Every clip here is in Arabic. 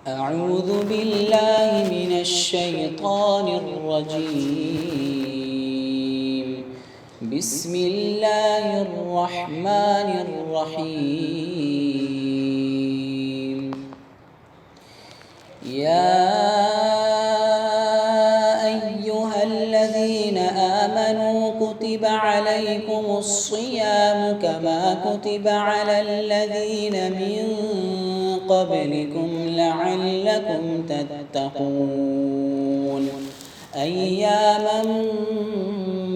أعوذ بالله من الشيطان الرجيم. بسم الله الرحمن الرحيم. يا أيها الذين آمنوا كتب عليكم الصيام كما كتب على الذين من قبلكم لعلكم تتقون أياما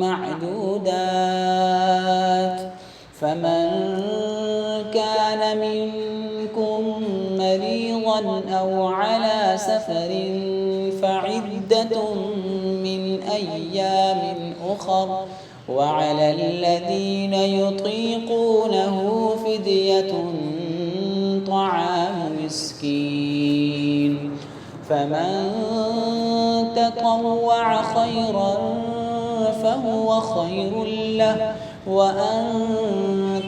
معدودات. فمن كان منكم مريضا أو على سفر فعدة من أيام أخر، وعلى الذين يطيقونه فدية طعام مسكين، فمن تطوع خيرا فهو خير له، وأن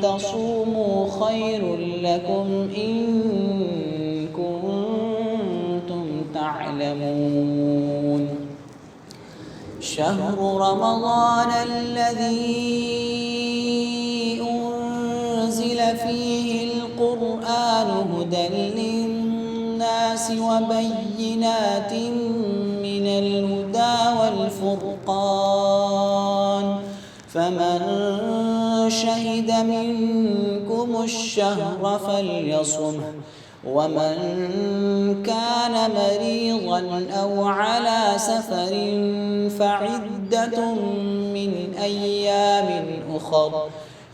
تصوموا خير لكم إن كنتم تعلمون. شهر رمضان الذي أنزل فيه القرآن هدى للناس وبينات من الهدى والفرقان، فمن شهد منكم الشهر فليصمه، ومن كان مريضا أو على سفر فعدة من أيام أخر،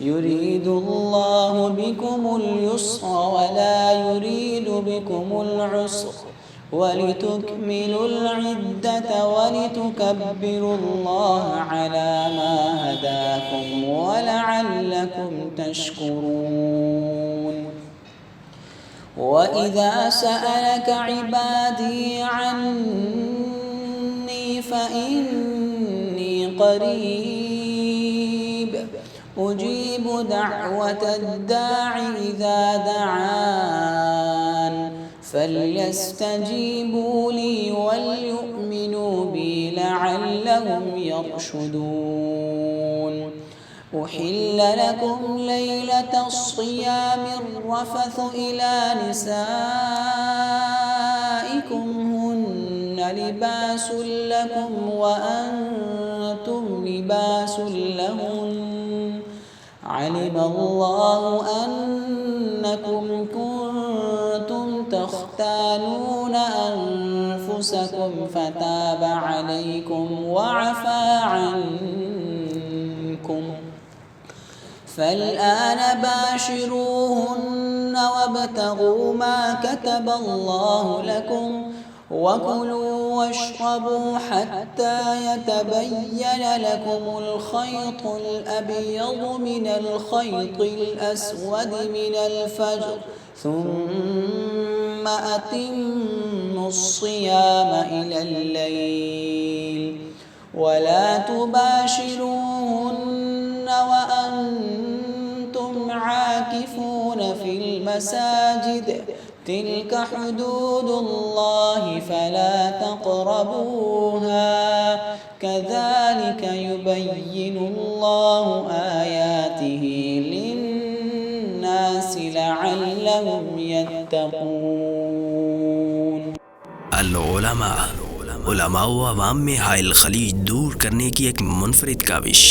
يريد الله بكم اليسر ولا يريد بكم العسر، ولتكملوا العدة ولتكبروا الله على ما هداكم ولعلكم تشكرون. وإذا سألك عبادي عني فإني قريب أجيب دعوة الداع إذا دعان، فليستجيبوا لي وليؤمنوا بي لعلهم يرشدون. أحل لكم ليلة الصيام الرفث إلى نسائكم هن لباس لكم وأنتم لباس لهن، علم الله أنكم كنتم تختانون أنفسكم فتاب عليكم وعفى عنكم، فالآن باشروهن وابتغوا ما كتب الله لكم، وكلوا واشربوا حتى يتبين لكم الخيط الأبيض من الخيط الأسود من الفجر، ثم أتموا الصيام إلى الليل، ولا تباشروهن وأنتم عاكفون في المساجد، تلك حدود الله فلا تقربوها، كذلك يبين الله آياته للناس لعلهم يتقون. العلماء علماء و عوام में हाइल खलीज दूर करने की एक मुनफरिद काविश।